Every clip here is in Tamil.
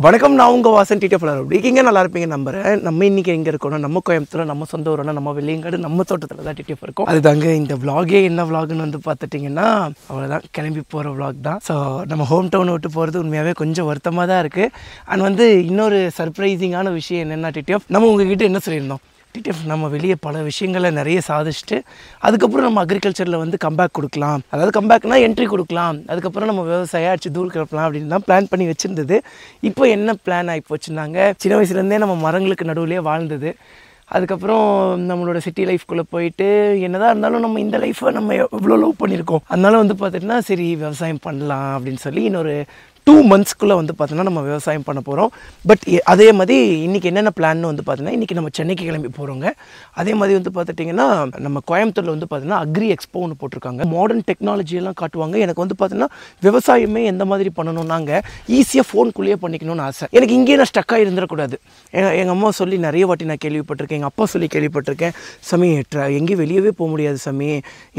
வணக்கம், நான் உங்கள் வாசன் டிடிஎஃப் இருக்கீங்க. நல்லா இருப்பீங்க நம்புறேன். நம்ம இன்றைக்கி எங்கே இருக்கணும்? நம்ம கோயம்புத்தூர், நம்ம சொந்த ஊரான நம்ம வெள்ளியங்காடு, நம்ம தோட்டத்தில் தான் டிடிஎஃப் இருக்கும். அதுதாங்க இந்த விலாகே. என்ன விலாகுன்னு வந்து பார்த்துட்டிங்கன்னா அவ்வளோதான், கிளம்பி போகிற விலாக் தான். ஸோ நம்ம ஹோம் டவுனை விட்டு போகிறது உண்மையாகவே கொஞ்சம் வருத்தமாக தான் இருக்குது. அண்ட் வந்து இன்னொரு சர்ப்ரைசிங்கான விஷயம் என்னென்னா, டிடிஎஃப் நம்ம உங்ககிட்ட என்ன சொல்லியிருந்தோம், டிடிஎஃப் நம்ம வெளியே பல விஷயங்களை நிறைய சாதிச்சுட்டு அதுக்கப்புறம் நம்ம அக்ரிகல்ச்சரில் வந்து கம்பேக் கொடுக்கலாம், அதாவது கம்பேக்னால் என்ட்ரி கொடுக்கலாம், அதுக்கப்புறம் நம்ம விவசாயம் அடிச்சு தூள் கிளப்பலாம் அப்படின்னு தான் பிளான் பண்ணி வச்சுருந்தது. இப்போ என்ன பிளான் ஆகி போச்சுன்னாங்க, சின்ன வயசுலேருந்தே நம்ம மரங்களுக்கு நடுவுலேயே வாழ்ந்தது. அதுக்கப்புறம் நம்மளோட சிட்டி லைஃப்குள்ளே போயிட்டு என்னதான் இருந்தாலும் நம்ம இந்த லைஃப்பை நம்ம எவ்வளோ லவ் பண்ணியிருக்கோம். அதனால வந்து பார்த்திங்கன்னா சரி விவசாயம் பண்ணலாம் அப்படின்னு சொல்லி இன்னொரு 2 monthsக்குள்ளே வந்து பார்த்தீங்கன்னா நம்ம விவசாயம் பண்ண போகிறோம். பட் அதே மாதிரி இன்றைக்கி என்னென்ன பிளான்னு வந்து பார்த்தீங்கன்னா, இன்றைக்கி நம்ம சென்னைக்கு கிளம்பி போகிறோங்க. அதே மாதிரி வந்து பார்த்துட்டிங்கன்னா நம்ம கோயம்புத்தூரில் வந்து பார்த்தீங்கன்னா அக்ரி எக்ஸ்போ ஒன்று போட்டிருக்காங்க. மாடர்ன் டெக்னாலஜியெல்லாம் காட்டுவாங்க. எனக்கு வந்து பார்த்தீங்கன்னா விவசாயமே எந்த மாதிரி பண்ணணும்னாங்க ஈஸியாக ஃபோனுக்குள்ளேயே பண்ணிக்கணும்னு ஆசை. எனக்கு இங்கேயே நான் ஸ்டக்காக இருந்துடக்கூடாது. எங்கள் அம்மா சொல்லி நிறைய வாட்டி நான் கேள்விப்பட்டிருக்கேன், எங்கள் அப்பா சொல்லி கேள்விப்பட்டிருக்கேன். சாமி எங்கேயும் வெளியவே போக முடியாது சாமி,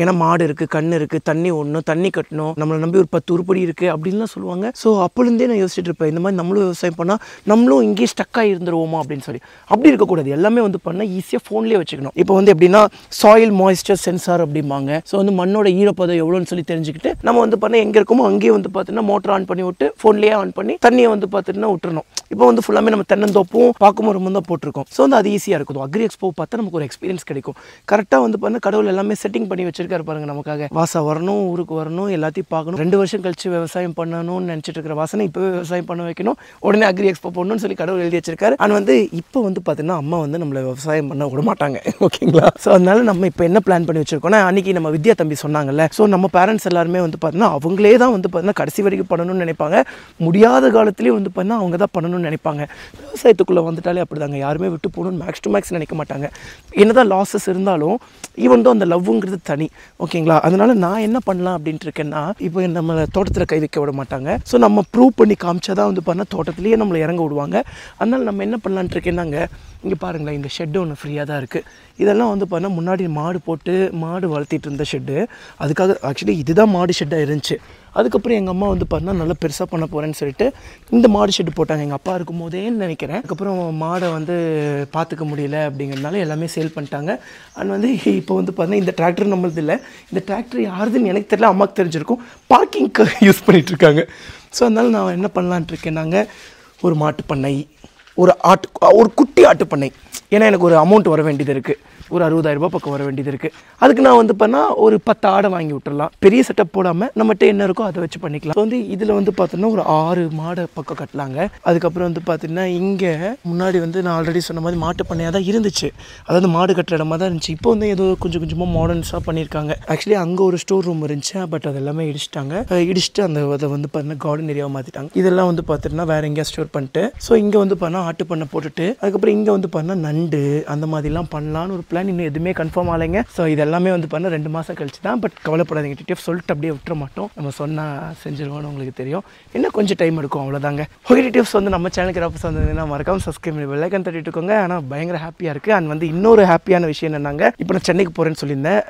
ஏன்னா மாடு இருக்குது, கண் இருக்குது, தண்ணி ஓடணும், தண்ணி கட்டணும், நம்மளை நம்பி ஒரு 10 உருப்படி இருக்குது அப்படின்லாம் சொல்லுவாங்க. ஸோ அப்போலேருந்தே நான் யோசிச்சுட்டு இருப்பேன், இந்த மாதிரி நம்மளும் விவசாயம் பண்ணால் நம்மளும் இங்கேயே ஸ்டக்காக இருந்துருவோமா அப்படின்னு சொல்லி. அப்படி இருக்கக்கூடாது, எல்லாமே வந்து பண்ணால் ஈஸியாக ஃபோன்லேயே வச்சுக்கணும். இப்போ வந்து எப்படின்னா சாயில் மாய்ஸ்சர் சென்சார் அப்படிம்பாங்க. ஸோ வந்து மண்ணோட ஈரப்பதம் எவ்வளோன்னு சொல்லி தெரிஞ்சுக்கிட்டு நம்ம வந்து பண்ணால் எங்கே இருக்கோமோ அங்கேயே வந்து பார்த்தீங்கன்னா மோட்டர் ஆன் பண்ணி விட்டு ஃபோன்லேயே ஆன் பண்ணி தண்ணியை வந்து பார்த்துட்டுனா விட்டுறணும். இப்போ வந்து ஃபுல்லாமே நம்ம தென்னந்தோப்பும் பாக்குமரமும் தான் போட்டிருக்கோம். ஸோ வந்து அது ஈஸியாக இருக்கும். அக்ரி எக்ஸ்போ பார்த்தா நமக்கு ஒரு எக்ஸ்பீரியன்ஸ் கிடைக்கும். கரெக்டாக வந்து பார்த்தா கடவுள் எல்லாமே செட்டிங் பண்ணி வச்சிருக்காரு பாருங்க. நமக்காக வாசா வரணும், ஊருக்கு வரணும், எல்லாத்தையும் பார்க்கணும். 2 வருஷம் கழிச்சு விவசாயம் பண்ணணும்னு நினச்சிட்டு இருக்கிற வாசனை இப்போவே விவசாயம் பண்ண வைக்கணும், உடனே அக்ரி எக்ஸ்போ பண்ணணும்னு சொல்லி கடவுள் எழுதி வச்சிருக்காரு. அண்ட் வந்து இப்போ வந்து பார்த்தீங்கன்னா அம்மா வந்து நம்மளை விவசாயம் பண்ண விட மாட்டாங்க, ஓகேங்களா? ஸோ அதனால நம்ம இப்போ என்ன பிளான் பண்ணி வச்சிருக்கோம்னா, அன்றைக்கி நம்ம வித்யா தம்பி சொன்னாங்கல்ல, ஸோ நம்ம பேரண்ட்ஸ் எல்லாருமே வந்து பார்த்தீங்கன்னா அவங்களே தான் வந்து பார்த்தீங்கன்னா கடைசி வரைக்கும் பண்ணணும்னு நினைப்பாங்க. முடியாத காலத்துலேயும் வந்து பார்த்தீங்கன்னா அவங்க தான் பண்ணணும்னு நினைப்பாங்க. விவசாயத்துக்குள்ளே வந்துட்டாலே அப்படி தாங்க, யாருமே விட்டு போகணும்னு மேக்ஸ் டு மேக்ஸ் நினைக்க மாட்டாங்க. என்னதான் லாஸஸ் இருந்தாலும் ஈவன் தான் அந்த லவ்ங்கிறது தனி, ஓகேங்களா? அதனால நான் என்ன பண்ணலாம் அப்படின்ட்டு இருக்கேன்னா, இப்போ நம்ம தோட்டத்தில் கை வைக்க விட மாட்டாங்க. ஸோ நம்ம ப்ரூவ் பண்ணி காமிச்சா தான் வந்து பண்ணால் தோட்டத்துலேயே நம்மளை இறங்க விடுவாங்க. அதனால் நம்ம என்ன பண்ணலான்ட்டு இருக்கேன்னாங்க, இங்கே பாருங்களேன், இந்த ஷெட்டு ஒன்று ஃப்ரீயாக தான் இருக்குது. இதெல்லாம் வந்து பார்த்தா முன்னாடி மாடு போட்டு மாடு வளர்த்திட்டு இருந்த ஷெட்டு. அதுக்காக ஆக்சுவலி இதுதான் மாடு ஷெட்டாக இருந்துச்சு. அதுக்கப்புறம் எங்கள் அம்மா வந்து பார்த்தா நல்லா பெருசாக பண்ண போகிறேன்னு சொல்லிட்டு இந்த மாடு ஷெட்டு போட்டாங்க, எங்கள் அப்பா இருக்கும் போதேன்னு நினைக்கிறேன். அதுக்கப்புறம் மாடை வந்து பார்த்துக்க முடியல அப்படிங்கிறதுனால எல்லாமே சேல் பண்ணிட்டாங்க. அண்ட் வந்து இப்போ வந்து பார்த்தீங்கன்னா இந்த டிராக்டர் நம்மளது இல்லை, இந்த டிராக்டர் யாருதுன்னு எனக்கு தெரியல, அம்மாவுக்கு தெரிஞ்சிருக்கும். பார்க்கிங்க்கு யூஸ் பண்ணிகிட்ருக்காங்க. ஸோ அதனால் நான் என்ன பண்ணலான்ட்டு இருக்கேன், நாங்கள் ஒரு மாட்டு பண்ணை, ஒரு குட்டி ஆட்டு பண்ணை. ஏன்னா எனக்கு ஒரு அமௌண்ட் வர வேண்டியது இருக்குது, ஒரு 60,000 ரூபாய் பக்கம் வர வேண்டியது இருக்குது. அதுக்கு நான் வந்து பண்ணால் ஒரு 10 ஆடை வாங்கி விட்டுடலாம். பெரிய செட்டப் போடாமல் நம்மகிட்ட என்ன இருக்கோ அதை வச்சு பண்ணிக்கலாம். ஸோ வந்து இதில் வந்து பார்த்தோன்னா ஒரு 6 மாடை பக்கம் கட்டலாங்க. அதுக்கப்புறம் வந்து பார்த்தீங்கன்னா இங்கே முன்னாடி வந்து நான் ஆல்ரெடி சொன்ன மாதிரி மாட்டு பண்ணையாக தான் இருந்துச்சு, அதாவது மாடு கட்டுற இடமா தான் இருந்துச்சு. இப்போ வந்து ஏதோ கொஞ்சம் கொஞ்சமாக மாடர்ன்ஸாக பண்ணியிருக்காங்க. ஆக்சுவலி அங்கே ஒரு ஸ்டோர் ரூம் இருந்துச்சு, பட் அது எல்லாமே இடிச்சுட்டு அந்த அதை வந்து பார்த்தீங்கன்னா கார்டன் ஏரியாவை மாற்றிட்டாங்க. இதெல்லாம் வந்து பார்த்துட்டுனா வேறு எங்கேயா ஸ்டோர் பண்ணிட்டு, ஸோ இங்கே வந்து பார்த்தா ஆட்டு பண்ணை போட்டுட்டு அதுக்கப்புறம் இங்கே வந்து பார்த்தா நண்டு அந்த மாதிரிலாம் பண்ணலான்னு ஒரு பிளான். இன்னும் எதுவுமே கன்ஃபார்ம் ஆகலைங்க. ஸோ இதெல்லாமே வந்து பண்ண 2 மாதம் கழிச்சு தான். பட் கவலைப்படாதீங்க, டிடிஎஃப் சொல்லிட்டு அப்படியே விட்டுற மாட்டோம். நம்ம சொன்னால் செஞ்சிருவோம்னு உங்களுக்கு தெரியும். இன்னும் கொஞ்சம் டைம் எடுக்கும், அவ்வளோதாங்க. ஓகே டிடிஎஃப்ஸ் வந்து நம்ம சேனலுக்கு ராப்பஸ் வந்ததுன்னா மறக்காம சப்ஸ்கிரைப் பண்ணி பெல் ஐக்கான் தட்டிட்டுக்கோங்க. ஆனால் பயங்கர ஹாப்பியாக இருக்குது. அண்ட் வந்து இன்னொரு ஹாப்பியான விஷயம் என்னன்னாங்க, இப்போ நான் சென்னைக்கு போகிறேன்னு சொல்லியிருந்தேன்.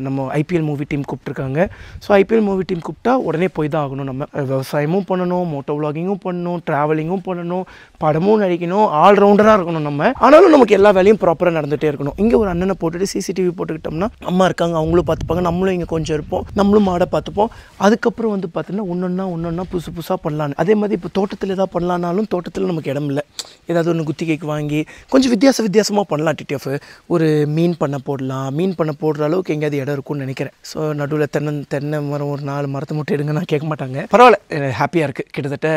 நம்ம ஐபிஎல் மூவி டீம் கூப்பிட்டுருக்காங்க. ஸோ ஐபிஎல் மூவி டீம் கூப்பிட்டா உடனே போய் தான் ஆகணும். நம்ம விவசாயமும் பண்ணணும், மோட்டோ விளாகிங்கும் பண்ணணும், ட்ராவலிங்கும் பண்ணணும், படமும் நடிக்கணும், ஆல்ரவுண்டராக இருக்கணும் நம்ம. ஆனாலும் நமக்கு எல்லா வேலையும் ப்ராப்பராக நடந்துகிட்டே இருக்கணும். இங்கே ஒரு அண்ணனை போட்டுட்டு சிசிடிவி போட்டுக்கிட்டோம்னா அம்மா இருக்காங்க, அவங்களும் பார்த்துப்பாங்க, நம்மளும் இங்கே கொஞ்சம் இருப்போம், நம்மளும் மாடை பார்த்துப்போம். அதுக்கப்புறம் வந்து பார்த்தீங்கன்னா ஒன்றொன்னா புதுசாக பண்ணலான்னு. அதே மாதிரி இப்போ தோட்டத்தில் எதாவது பண்ணலான்னாலும் தோட்டத்தில் நமக்கு இடம் இல்லை. ஏதாவது ஒன்று குத்திகைக்கு வாங்கி கொஞ்சம் வித்தியாசமாக பண்ணலாம். டிடிஎஃப் ஒரு மீன் பண்ண போடலாம், மீன் பண்ண போடுற அளவுக்கு எங்கேயாவது இடம் இருக்கும்னு நினைக்கிறேன். ஸோ நடுவில் தென்னை மரம் ஒரு 4 மரத்தை மட்டும் எடுங்கன்னா கேட்க மாட்டாங்க. பரவாயில்ல, ஹாப்பியாக இருக்குது. கிட்டத்தட்ட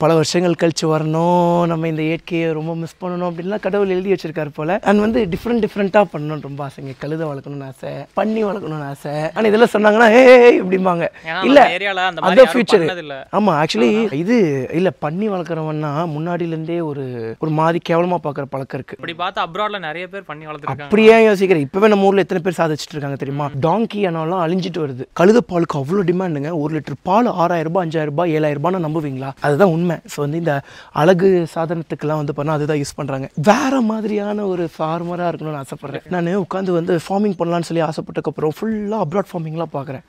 பல வருஷங்கள் கழிச்சு வரணும், நம்ம இந்த இயற்கையை ரொம்ப மிஸ் பண்ணணும் அப்படின்லாம் கடவுள் எழுதி வச்சிருக்காரு போல். அண்ட் வந்து டிஃப்ரெண்ட்டாக பண்ணணும்னு ரொம்ப ஆசைங்க. கழுதை வளர்க்கணும்னு ஆசை, பன்னி வளர்க்கணும்னு ஆசை. ஆனால் இதெல்லாம் சொன்னாங்கன்னா இப்படிம்பாங்க, இல்லை அதான் ஃபியூச்சர். ஆமாம், ஆக்சுவலி இது இல்லை, பன்னி வளர்க்குறவன்னா முன்னாடியிலேருந்தே ஒரு மாதிரி கேவலமாக பார்க்குற பழக்கம் இருக்குது. இப்படி பார்த்தா அப்ராட்ல நிறைய பேர் பண்ணி வளர்த்துருக்காங்க. அப்படியே யோசிக்கிறேன். இப்போவே நம்ம ஊரில் எத்தனை பேர் சாதிச்சுட்டு இருக்காங்க தெரியுமா? டாங்கி ஆனாலும் அழிஞ்சிட்டு வருது. கழுத பாலுக்கு அவ்வளோ டிமாண்டுங்க. 1 லிட்டர் பால் 6,000 ரூபாய், 5,000 ரூபாய், 7,000 ரூபான்னு நம்புவீங்களா? அதுதான் உண்மை. ஸோ வந்து இந்த அழகு சாதனத்துக்கெல்லாம் வந்து பண்ணால் அதுதான் யூஸ் பண்ணுறாங்க. வேற மாதிரியான ஒரு ஃபார்மராக இருக்கணும்னு ஆசைப்பட்றேன். நான் உட்காந்து வந்து ஃபார்மிங் பண்ணலான்னு சொல்லி ஆசைப்பட்டதுக்கப்புறம் ஃபுல்லாக அப்ராட் ஃபார்மிங்லாம் பார்க்குறேன்.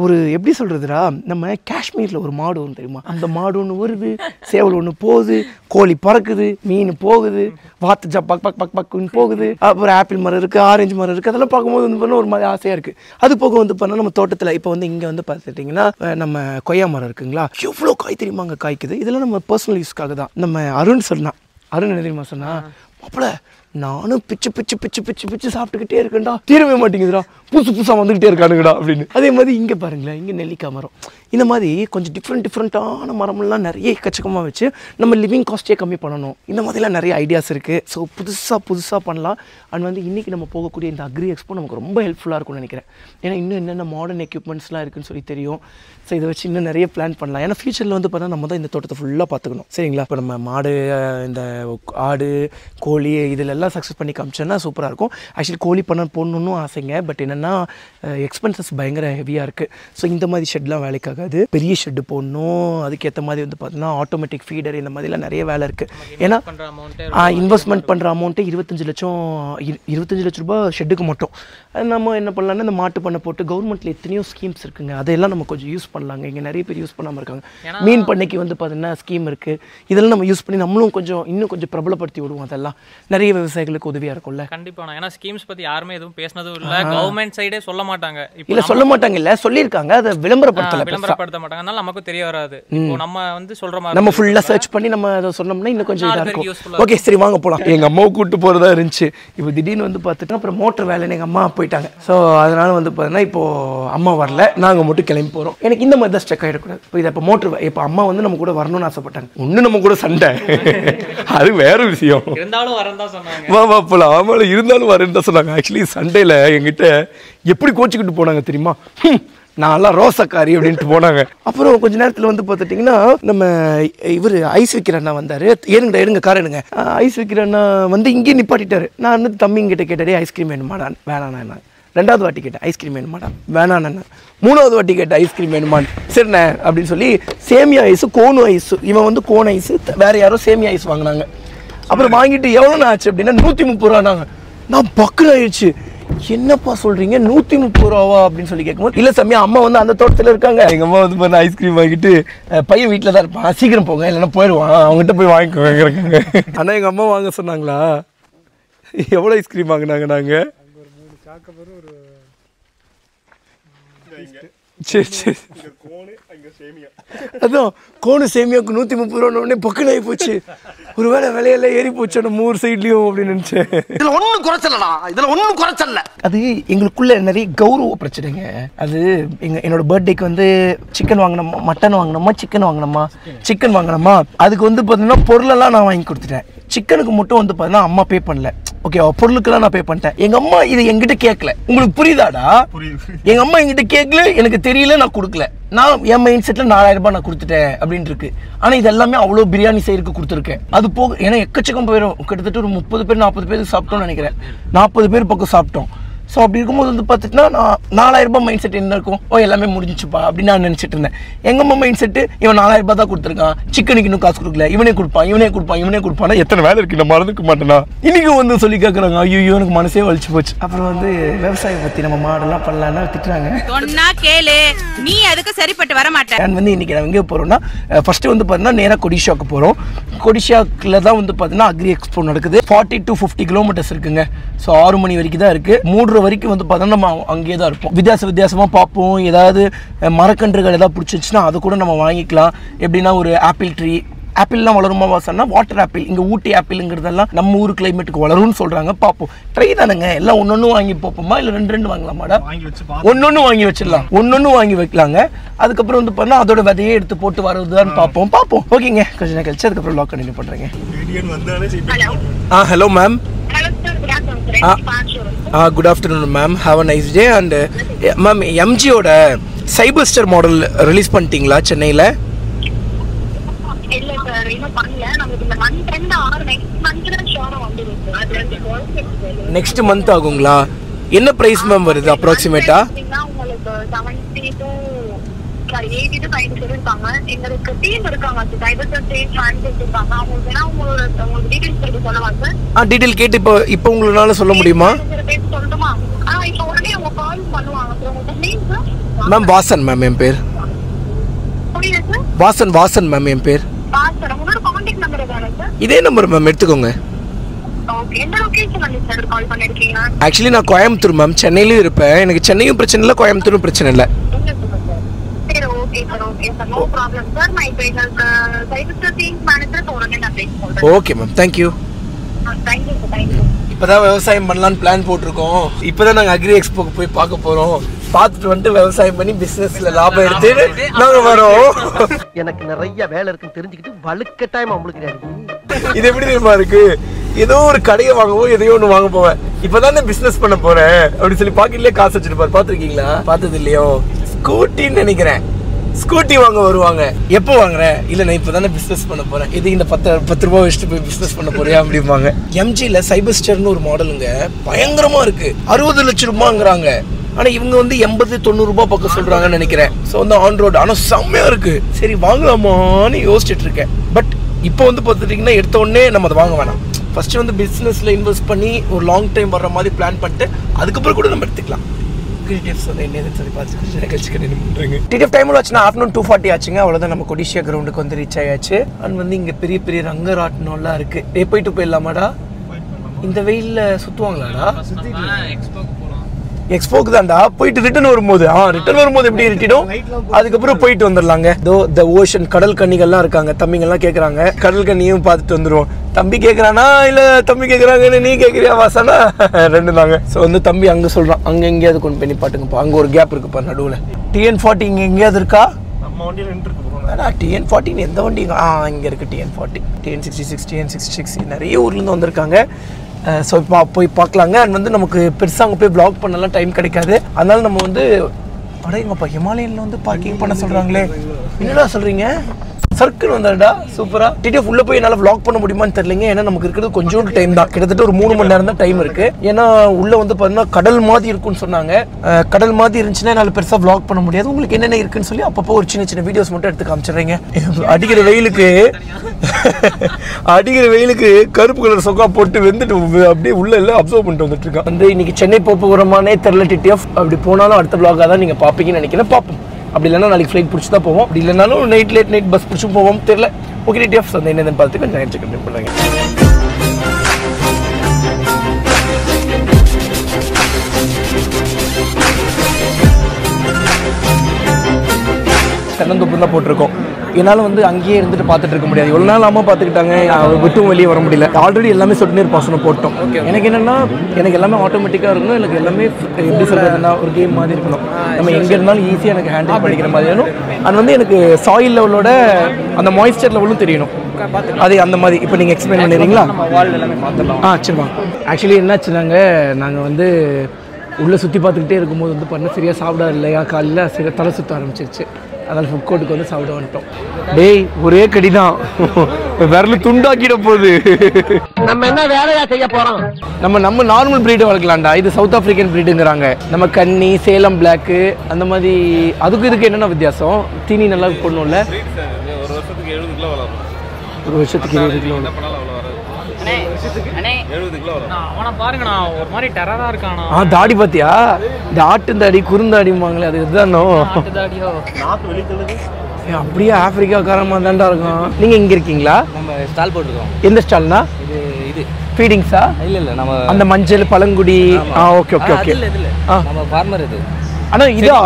ஒரு எப்படி சொல்கிறதுடா, நம்ம காஷ்மீரில் ஒரு மாடு ஒன்று தெரியுமா, அந்த மாடு ஒன்று வருது, சேவல் ஒன்று போகுது, கோழி பறக்குது, மீன் போகுது, வாத்து பக் பக் பக் பக்குன்னு போகுது, அப்புறம் ஆப்பிள் மரம் இருக்குது, ஆரஞ்சு மரம் இருக்குது, அதெல்லாம் பார்க்கும்போது வந்து பண்ண ஒரு மாதிரி ஆசையாக இருக்குது. அது போக வந்து பண்ணால் நம்ம தோட்டத்தில் இப்போ வந்து இங்கே வந்து பார்த்துட்டிங்கன்னா நம்ம கொய்யா மரம் இருக்குங்களா, எவ்வளோ காய் தெரியுமா அங்கே காய்க்குது. இதெல்லாம் நம்ம பர்சனல் யூஸ்க்காக தான். நம்ம அருண் என்ன தெரியுமா சொன்னா, மாப்பிள்ள நானும் பிச்சு பிச்சு பிச்சு பிச்சு பிச்சு சாப்பிட்டுக்கிட்டே இருக்கேன்டா, தீரவே மாட்டேங்குதுடா, புதுசாக வந்துக்கிட்டே இருக்கானுங்கடா அப்படின்னு. அதே மாதிரி இங்கே பாருங்களேன், இங்கே நெல்லிக்காய் மரம், இந்த மாதிரி கொஞ்சம் டிஃப்ரெண்ட்டான மரம்லாம் நிறைய எக்கச்சக்கமாக வச்சு நம்ம லிவிங் காஸ்ட்டே கம்மி பண்ணணும். இந்த மாதிரிலாம் நிறைய ஐடியாஸ் இருக்குது. ஸோ புதுசாக பண்ணலாம். அண்ட் வந்து இன்றைக்கி நம்ம போகக்கூடிய இந்த அக்ரி எக்ஸ்போ நமக்கு ரொம்ப ஹெல்ப்ஃபுல்லாக இருக்கும்னு நினைக்கிறேன். ஏன்னா இன்னும் என்னென்ன மாடர்ன் எக்யூப்மெண்ட்ஸ்லாம் இருக்குன்னு சொல்லி தெரியும். ஸோ இதை வச்சு இன்னும் நிறைய பிளான் பண்ணலாம். ஏன்னா ஃபியூச்சரில் வந்து பார்த்தா நம்ம தான் இந்த தோட்டத்தை ஃபுல்லாக பார்த்துக்கணும். சரிங்களா? இப்போ நம்ம மாடு, இந்த ஆடு, கோழி இதிலெல்லாம் சக்ஸஸ் பண்ணி காமிச்சோன்னா சூப்பராக இருக்கும். ஆக்சுவலி கோழி பண்ண போடணுன்னு ஆசைங்க. பட் என்னென்னா எக்ஸ்பென்சஸ் பயங்கர ஹெவியாக இருக்குது. ஸோ இந்த மாதிரி ஷெட்லாம் வேலைக்காகாது. பெரிய ஷெட்டு போடணும். அதுக்கேற்ற மாதிரி வந்து பார்த்தீங்கன்னா ஆட்டோமேட்டிக் ஃபீடர், இந்த மாதிரிலாம் நிறைய வேலை இருக்குது. ஏன்னா இன்வெஸ்ட்மெண்ட் பண்ணுற அமௌண்ட்டு 25 லட்ச ரூபா ஷெட்டுக்கு மட்டும். அது நம்ம என்ன பண்ணலாம்னா இந்த மாட்டு பண்ணை போட்டு கவர்மெண்ட்டில் எத்தனையோ ஸ்கீம்ஸ் இருக்குங்க, அதையெல்லாம் நம்ம கொஞ்சம் யூஸ் பண்ணலாங்க. இங்கே நிறைய பேர் யூஸ் பண்ணாமல் இருக்காங்க. மீன் பண்ணைக்கு வந்து பார்த்தீங்கன்னா ஸ்கீம் இருக்குது. இதெல்லாம் நம்ம யூஸ் பண்ணி நம்மளும் இன்னும் கொஞ்சம் பிரபலப்படுத்தி விடுவோம். அதெல்லாம் நிறைய விவசாயிகளுக்கு உதவியாக இருக்கும்ல. கண்டிப்பாக. ஏன்னா ஸ்கீம்ஸ் பற்றி யாருமே எதுவும் பேசினதும் இல்லை, கவர்மெண்ட் சைடே சொல்ல மாட்டாங்க. இல்லை சொல்ல மாட்டாங்க, இல்லை சொல்லியிருக்காங்க, அதை விளம்பரப்படுத்த மாட்டாங்க. அதனால நமக்கு தெரிய வராது. இப்போ நம்ம வந்து சொல்கிற மாதிரி நம்ம ஃபுல்லாக சர்ச் பண்ணி நம்ம அதை சொன்னோம்னா இன்னும் கொஞ்சம் இதாக இருக்கும். ஓகே சரி வாங்க போகலாம். எங்கள் அம்மாவை கூப்பிட்டு போகிறதா இருந்துச்சு. இப்போ திடீர்னு வந்து பார்த்துட்டா அப்புறம் மோட்டர் வேலைன்னு எங்கள் அம்மா போயிட்டாங்க. ஸோ அதனால வந்து பார்த்தீங்கன்னா இப்போது அம்மா வரல, நாங்கள் மட்டும் கிளம்பி போகிறோம். எனக்கு இந்த மாதிரி தான் ஸ்ட்ரக் ஆகிடக்கூடாது. இப்போ இதை இப்போ மோட்டர் இப்போ அம்மா வந்து நம்ம கூட வரணும்னு ஆசைப்பட்டாங்க. ஒன்றும் நம்ம கூட சண்டை, அது வேற விஷயம். இருந்தாலும் வரேன் தான் சொன்னாங்க. வா போலாம். ஆமாம் இருந்தாலும் வரேன்னு தான் சொன்னாங்க. ஆக்சுவலி சண்டேல எங்கிட்ட எப்படி கோச்சிக்கிட்டு போனாங்க தெரியுமா, நான்லாம் ரோசக்காரி அப்படின்ட்டு போனாங்க. அப்புறம் கொஞ்ச நேரத்தில் வந்து பார்த்துட்டிங்கன்னா நம்ம இவர் ஐஸ் விற்கிற அண்ணா வந்தார். எடுங்க கார் எடுங்க. ஐஸ் விற்கிற அண்ணா வந்து இங்கேயே நிப்பாட்டிட்டாரு. நான் வந்து தம்பிங்கிட்ட கேட்டாரே ஐஸ்கிரீம் வேணுமாடா, வேணாண்ணா. 2வது வாட்டி கேட்டேன் ஐஸ்கிரீம் வேணுமாடா, வேணாண்ணா. 3வது வாட்டி கேட்டேன் ஐஸ்கிரீம் வேணுமான்னு. சரிண்ணே அப்படின்னு சொல்லி சேமியா ஐஸு, கோனு ஐஸு, இவன் வந்து கோன் ஐஸு, வேறு யாரோ சேமியா ஐஸ் வாங்கினாங்க. அப்புறம் வாங்கிட்டு எவ்வளோண்ணா ஆச்சு அப்படின்னா 130 ரூபானாங்க. நான் பக்குன்னு ஆயிடுச்சு. என்னப்பா சொல்கிறீங்க 130 ரூபாவா அப்படின்னு சொல்லி கேட்கும்போது, இல்லை சாமி அம்மா வந்து அந்த தோட்டத்தில் இருக்காங்க. எங்கள் அம்மா வந்து பண்ண ஐஸ்கிரீம் வாங்கிட்டு பையன் வீட்டில் தான் இருப்பான், சீக்கிரம் போங்க இல்லைன்னா போயிடுவான், அவங்ககிட்ட போய் வாங்கிக்கோங்க. ஆனால் எங்கள் அம்மா வாங்க சொன்னாங்களா? எவ்வளோ ஐஸ்கிரீம் வாங்கினாங்க? நாங்கள் சரி அதான் கோனு சேமியாவுக்கு 130 ரூபான்னு பக்குன்னு ஆகி போச்சு. ஒரு வேளை விலையெல்லாம் ஏறி போச்சு நம்ம ஊர் சைட்லேயும் அப்படின்னு நினச்சேன். இதில் ஒன்றும் குறைச்சலடா, இதில் ஒன்றும் குறைச்சல. அது எங்களுக்குள்ள நிறைய கௌரவ பிரச்சனைங்க. அது என்னோட பர்த்டேக்கு வந்து சிக்கன் வாங்கினோமா, மட்டன் வாங்கினோமா, சிக்கன் வாங்கினோமா, அதுக்கு வந்து பார்த்தீங்கன்னா பொருளெல்லாம் நான் வாங்கி கொடுத்துட்டேன். சிக்கனுக்கு மட்டும் வந்து பார்த்தீங்கன்னா அம்மா பே பண்ணல. ஓகே, பொருளுக்கெல்லாம் நான் பே பண்ணிட்டேன். எங்க அம்மா இது என்கிட்ட கேட்கல. உங்களுக்கு புரியுதாடா? எங்க அம்மா என்கிட்ட கேட்கல, எனக்கு தெரியல, நான் கொடுக்கல. நான் என் மைண்ட் செட்டில் 4000 ரூபாய் நான் கொடுத்துட்டேன் அப்படின்னு இருக்கு. ஆனால் இது எல்லாமே அவ்வளோ பிரியாணி செய்யறதுக்கு கொடுத்துருக்கேன். அது போக ஏன்னா எக்கச்சக்கம் போயிடும். கிட்டத்தட்ட ஒரு 30 பேர் 40 பேருக்கு சாப்பிட்டோம்னு நினைக்கிறேன். 40 பேர் பக்கம் சாப்பிட்டோம். ஸோ அப்படி இருக்கும்போது வந்து பார்த்துட்டுனா நான் 4000 ரூபாய் மைண்ட் செட் என்ன இருக்கும், எல்லாமே முடிஞ்சிச்சுப்பா அப்படின்னு நான் நினச்சிட்டு இருந்தேன். எங்கள் அம்மா மைண்ட் செட்டு இவன் 4000 ரூபாய் தான் கொடுத்துருக்கான், சிக்கனுக்கு இன்னும் காசு கொடுக்கல, இவனே கொடுப்பான். எத்தனை வேலை இருக்கு, நான் மறந்துக்க மாட்டேனா? இன்னைக்கு வந்து சொல்லி கேட்குறாங்க. ஐயோ எனக்கு மனசே வலிச்சு போச்சு. அப்புறம் வந்து விவசாயம் பற்றி நம்ம மாடெல்லாம் பண்ணலான்னா திட்டுறாங்க. கேளு, நீ அதுக்கு சரிப்பட்டு வர மாட்டேன். நான் வந்து இன்னைக்கு நான் எங்கே போகிறோம்னா, ஃபர்ஸ்ட் வந்து பார்த்தீங்கன்னா நேராக கொடிஷாக்கு போகிறோம். கொடிஷாக்கில் தான் வந்து பார்த்தீங்கன்னா அக்ரி எக்ஸ்போ நடக்குது. 40 to 50 கிலோமீட்டர்ஸ் இருக்குங்க. ஸோ 6 மணி வரைக்கும் தான் இருக்குது. 3 வரைக்கும் வந்து பார்த்தோன்னா நம்ம அங்கேயே தான் இருப்போம். வித்தியாசமாக பார்ப்போம். ஏதாவது மரக்கன்றுகள் ஏதாவது பிடிச்சிச்சுன்னா அதை கூட நம்ம வாங்கிக்கலாம். எப்படின்னா ஒரு ஆப்பிள் ட்ரீ, ஆப்பிள்லாம் வளருமா வாசன்னா வாட்டர் ஆப்பிள், இங்கே ஊட்டி ஆப்பிளுங்கிறதெல்லாம் நம்ம ஊர் கிளைமேட்டுக்கு வளரும்னு சொல்கிறாங்க. பார்ப்போம், ட்ரை தானுங்க. எல்லாம் ஒன்று வாங்கி பார்ப்போமா, இல்லை 2 வாங்கலாமாடா? ஒன்று வாங்கி வச்சிடலாம், ஒன்று வாங்கி வைக்கலாங்க. அதுக்கப்புறம் வந்து பார்த்தா அதோட விதையே எடுத்து போட்டு வருதுன்னு பார்ப்போம். ஓகேங்க, கொஞ்ச நேரம் கழிச்சு அதுக்கப்புறம் லாக் கண்டினியூ பண்ணுறேங்க. Hello ma'am. Good afternoon ma'am, have a nice day. And ma'am, எம்ஜியோட சைபர்ஸ்டர் மாடல் ரிலீஸ் பண்ணிட்டீங்களா சென்னையில்? நெக்ஸ்ட் மந்த் ஆகுங்களா? என்ன பிரைஸ் மேம் வருது அப்ராக்சிமேட்டா? டீடைல் கேட்டு இப்போ உங்களால சொல்ல முடியுமா? இப்போ உடனே அவங்க கால் பண்ணுவாங்க சார். உங்க name sir? Ma'am Vasan ma'am என் பேர். புரியல சார். வாசன் மேம் என் பேர். சார் உங்களோட கான்டாக்ட் நம்பர் எதானே சார்? இதே நம்பர் மேம் எடுத்துக்கோங்க. ஓகே. எந்த லொகேஷன்ல சார் கால் பண்ணிருக்கீங்க? ஆக்சுவலி நான் கோயம்புத்தூர் மேம், சென்னையிலும் இருப்பேன். எனக்கு சென்னையும் பிரச்சனை இல்லை, கோயம்புத்தூரும் பிரச்சனை இல்லை. சரி okay sir no problem sir. நான் இப்போ எங்களுக்கு சைபர் டீம் மேனேஜர் உடனே நான் பேச சொல்றேன். Okay ma'am, thank you. Thank you sir. Thank you. இப்போதான் விவசாயம் பண்ணலான்னு பிளான் போட்டிருக்கோம். இப்போதான் நாங்கள் அக்ரி எக்ஸ்போக்கு போய் பார்க்க போகிறோம். பார்த்துட்டு வந்துட்டு விவசாயம் பண்ணி பிஸ்னஸ்ல லாபம் எடுத்து நாங்கள் வரோம். எனக்கு நிறைய வேலை இருக்குன்னு தெரிஞ்சுக்கிட்டு வலுக்கட்டாயமா முழுக்கிறாரு. இது எப்படி தெரியுமா இருக்கு? ஏதோ ஒரு கடையை வாங்குவோம், எதையோ ஒன்று வாங்க போவேன். இப்போதான் நான் பிஸ்னஸ் பண்ண போறேன் அப்படின்னு சொல்லி பாக்கெட்லேயே காசு வச்சிருப்பாரு. பார்த்துருக்கீங்களா? பார்த்தது இல்லையோ? ஸ்கூட்டின்னு நினைக்கிறேன். ஸ்கூட்டி வாங்க வருவாங்க. எப்போ வாங்குறேன்? இல்லை நான் இப்போ தானே பிஸ்னஸ் பண்ண போகிறேன். இது இந்த 10 ரூபா வச்சுட்டு போய் பிஸ்னஸ் பண்ண போறியா அப்படிம்பாங்க. எம்ஜியில் சைபர்ஸ்டர்னு ஒரு மாடலுங்க, பயங்கரமாக இருக்குது. 60 லட்சம் ரூபாங்கிறாங்க. ஆனால் இவங்க வந்து 80-90 ரூபா பக்கம் சொல்கிறாங்கன்னு நினைக்கிறேன். ஸோ வந்து ஆன் ரோடு, ஆனால் செம்மையாக இருக்குது. சரி வாங்கலாமான்னு யோசிச்சுட்டு இருக்கேன். பட் இப்போ வந்து பார்த்துட்டிங்கன்னா எடுத்த உடனே நம்ம அதை வாங்க வேணாம். ஃபஸ்ட்டு வந்து பிஸ்னஸில் இன்வெஸ்ட் பண்ணி ஒரு லாங் டைம் வர்ற மாதிரி பிளான் பண்ணிட்டு அதுக்கப்புறம் கூட நம்ம எடுத்துக்கலாம். டிடிஎஃப் டைம் ஆச்சுன்னா ஆஃப்டர்நூன் 2:40 ஆச்சுங்க. அவ்வளோதான், நம்ம கொடிஷியா கிரவுண்டுக்கு வந்து ரீச் ஆயாச்சு. அண்ட் வந்து இங்கே பெரிய பெரிய ரங்கராட்டனம்லாம் இருக்குது. போயிட்டு போயிடலாமாடா? இந்த வெயிலில் சுற்றுவாங்களாடா? எக்ஸ்போக்கு தான்டா. போயிட்டு ரிட்டர்ன் வரும்போது எப்படி இருட்டிடும். அதுக்கப்புறம் போயிட்டு வந்துடலாங்க. த ஓஷன், கடல் கன்னிகள்லாம் இருக்காங்க. தம்பிங்கெல்லாம் கேட்குறாங்க, கடல் கன்னியும் பார்த்துட்டு வந்துடுவோம். தம்பி கேட்குறானா இல்லை தம்பி கேட்குறாங்கன்னு நீ கேட்குறியா வாசனா? ரெண்டு தாங்க. ஸோ வந்து தம்பி அங்கே சொல்கிறான், அங்கே எங்கேயாவது கொண்டு போய் நிப்பாட்டுங்கப்பா. அங்கே ஒரு கேப் இருக்குப்பா நடுவில். TN40 இங்கே எங்கேயாவது இருக்கா? நம்ம வண்டியில் நின்றுருக்கு. TN40 எந்த வண்டி? இங்கே இருக்குது TN40, TN66, TN66 நிறைய ஊர்லேருந்து வந்திருக்காங்க. ஸோ இப்போ போய் பார்க்கலாங்க. அண்ட் வந்து நமக்கு பெருசாக அங்கே போய் ப்ளாக் பண்ணலாம் டைம் கிடைக்காது. அதனால நம்ம வந்து எங்கப்பா ஹிமாலயனில் வந்து பார்க்கிங் பண்ண சொல்கிறாங்களே, என்னடா சொல்கிறீங்க? சர்க்கிள் வந்தாடா சூப்பரா. டிடிஎஃப் உள்ள போய் என்னால் vlog பண்ண முடியுமான்னு தெரியலங்க. ஏன்னா நமக்கு இருக்கிறது கொஞ்சோண்டு டைம் தான், கிட்டத்தட்ட ஒரு 3 மணி நேரம் தான் டைம் இருக்கு. ஏன்னா உள்ள வந்து பார்த்தீங்கன்னா கடல் மாதிரி இருக்குன்னு சொன்னாங்க. கடல் மாதிரி இருந்துச்சுன்னா என்னால் பெருசாக vlog பண்ண முடியாது. உங்களுக்கு என்னென்ன இருக்குன்னு சொல்லி அப்பப்போ ஒரு சின்ன சின்ன வீடியோஸ் மட்டும் எடுத்து காமிச்சிடுறீங்க. அடிக்கிற வெயிலுக்கு கருப்பு கலர் சொக்கா போட்டு வெந்துட்டு அப்படியே உள்ள எல்லாம் அப்சர்வ் பண்ணிட்டு வந்துட்டு இருக்கேன். வந்து இன்னைக்கு சென்னை போகிறோமானே தெரியல டிடிஎஃப். அப்படி போனாலும் அடுத்த vlog-ஆ தான் நீங்கள் பார்ப்பீங்கன்னு நினைக்கிறேன். பார்ப்போம். அப்படி இல்லைன்னா நாளைக்கு ஃப்ளைட் பிடிச்சி தான் போவோம். அப்படி இல்லைனாலும் லேட் நைட் பஸ் பிடிச்சும் போவோம் தெரியல. ஓகே டிடிஎஃப் வந்து என்னென்னு பார்த்து கொஞ்சம் நைட் செக் பண்ணுங்க. தென்னந்தோப்பு தான் போட்டிருக்கோம். என்னால் வந்து அங்கேயே இருந்துட்டு பார்த்துட்டு இருக்க முடியாது. எவ்வளோ நாள் அம்மா பார்த்துக்கிட்டாங்க, விட்டும் வெளியே வர முடியல. ஆல்ரெடி எல்லாமே சொட்டு நீர் பாசனம் போட்டோம். எனக்கு என்னென்னா எனக்கு எல்லாமே ஆட்டோமேட்டிக்காக இருக்கணும். எனக்கு எல்லாமே எப்படி சொல்கிறதுனா ஒரு கேம் மாதிரி இருக்கணும். நம்ம எங்கே இருந்தாலும் ஈஸியாக எனக்கு ஹேண்டில் பண்ணிக்கிற மாதிரி வேணும். அது வந்து எனக்கு சாயில் லெவலோட அந்த மாய்ஸ்சர் லெவலும் தெரியணும். அது அந்த மாதிரி இப்போ நீங்கள் எக்ஸ்பிளைன் பண்ணிடுறீங்களா? வால் எல்லாமே மாற்றலாம். சரிம்மா. ஆக்சுவலி என்னாச்சுனாங்க, நாங்கள் வந்து உள்ளே சுற்றி பார்த்துக்கிட்டே இருக்கும்போது வந்து பண்ண சரியாக சாப்பிட இல்லையா, காலையில் சரியாக தலை சுற்ற ஆரம்பிச்சிருச்சு. அதனால் ஃபுட் கோர்ட்டுக்கு வந்து சாப்பிட வந்துட்டோம். டேய் ஒரே கடி தான், விரல் துண்டாக்கிட போகுது. நம்ம என்ன வேலையா செய்ய போறோம்? நம்ம நார்மல் பிரீடு வளர்க்கலாம்டா. இது சவுத் ஆப்பிரிக்கன் பிரீடுங்கிறாங்க. நம்ம கன்னி, சேலம் பிளாக்கு அந்த மாதிரி. அதுக்கு இதுக்கு என்னென்ன வித்தியாசம்? தீனி நல்லா போடணும்ல. ஒரு வருஷத்துக்கு 70 கிலோ வளரும். ஒரு வருஷத்துக்கு 70 கிலோ வளரும். அவனை பாருங்கண்ணா, ஒரு மாதிரி டெரரா இருக்கானா. தாடி பாத்தியா? இந்த ஆட்டு தாடி குறுந்தாடிமாங்களே, அது இதுதானோ? அப்படியே ஆப்பிரிக்காக்காரமா தான்டா இருக்கும். நீங்க இங்க இருக்கீங்களா? நம்ம ஸ்டால் போட்டுருக்கோம். எந்த ஸ்டால்னா? இது ஃபீடிங்ஸா? இல்ல நம்ம அந்த மஞ்சள் பழங்குடி. Okay okay okay. நம்ம ஃபார்மர் இது. அண்ணா இதா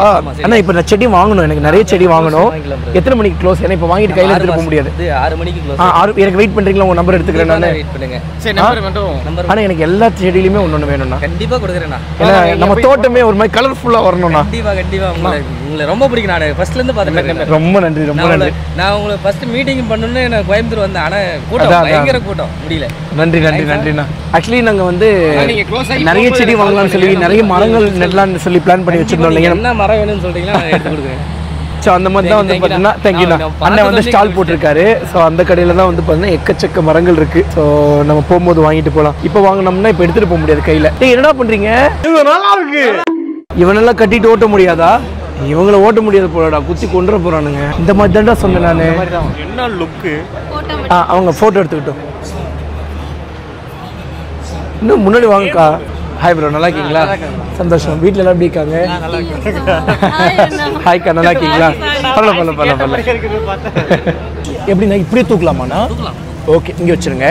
அண்ணா, இப்போ நான் செடி வாங்கணும், எனக்கு நிறைய செடி வாங்கணும். எத்தனை மணிக்கு க்ளோஸ்? ஏன்னா இப்போ வாங்கிட்டு கையில் எடுத்துட்டு போக முடியாது. 6 மணிக்கு க்ளோஸ். 6 எனக்கு வெயிட் பண்ணுறீங்களா? உங்கள் நம்பர் எடுத்துக்கிறேன் நான். வெயிட் பண்ணுங்க. சரி நம்பர் மட்டும். ஆனால் எனக்கு எல்லா செடியிலுமே ஒன்று வேணும்ண்ணா. கண்டிப்பாக கொடுக்குறேண்ணா. ஏன்னா நம்ம தோட்டமே ஒரு மாதிரி கலர்ஃபுல்லாக வரணும்ண்ணா. கண்டிப்பாக உங்களை ரொம்ப பிடிக்கும். நான் ஃபர்ஸ்ட்லேருந்து பார்த்துட்டு. ரொம்ப நன்றி ரொம்ப நன்றி. நான் உங்களை ஃபர்ஸ்ட் மீட்டிங் பண்ணணும்னு நான் கோயம்புத்தூர் வந்தேன். ஆனால் கூட்டம் பயங்கர கூட்டம், முடியல. நன்றிண்ணா. ஆக்சுவலி நாங்கள் வந்து நிறைய செடி வாங்கலாம்னு சொல்லி நிறைய மரங்கள் நடலாம்னு சொல்லி பிளான் பண்ணி வச்சிருந்தோம். இல்லைங்க என்ன மரம் வேணும்னு சொல்றீங்களா, நான் எடுத்து கொடுக்குறேன். ஸோ அந்த மாதிரி தான் வந்து பார்த்தீங்கன்னா தேங்க்யூண்ணா. அண்ணன் வந்து ஸ்டால் போட்டிருக்காரு. ஸோ அந்த கடையில் தான் வந்து பார்த்தீங்கன்னா எக்கச்சக்க மரங்கள் இருக்குது. ஸோ நம்ம போகும்போது வாங்கிட்டு போகலாம். இப்போ வாங்கினோம்னா இப்போ எடுத்துகிட்டு போக முடியாது கையில். என்னடா பண்ணுறீங்க? நல்லா இருக்கு. இவனெல்லாம் கட்டிட்டு ஓட்ட முடியாதா? இவங்களை ஓட்ட முடியாது போலடா, குத்தி கொண்டு போகிறானுங்க. இந்த மாதிரி தான்டா சொன்னேன் நான். என்ன லுக்கு? அவங்க ஃபோட்டோ எடுத்துக்கிட்டோம். இன்னும் முன்னாடி வாங்கக்கா. ஹாய் ப்ரோ, நல்லா இருக்கீங்களா? சந்தோஷம். வீட்டில் எல்லாம் எப்படி இருக்காங்க? ஹாய்க்கா, நல்லா இருக்கீங்களா? பரவாயில்ல. எப்படின்னா இப்படியே தூக்கலாமாண்ணா? ஓகே, இங்கே வச்சுருங்க.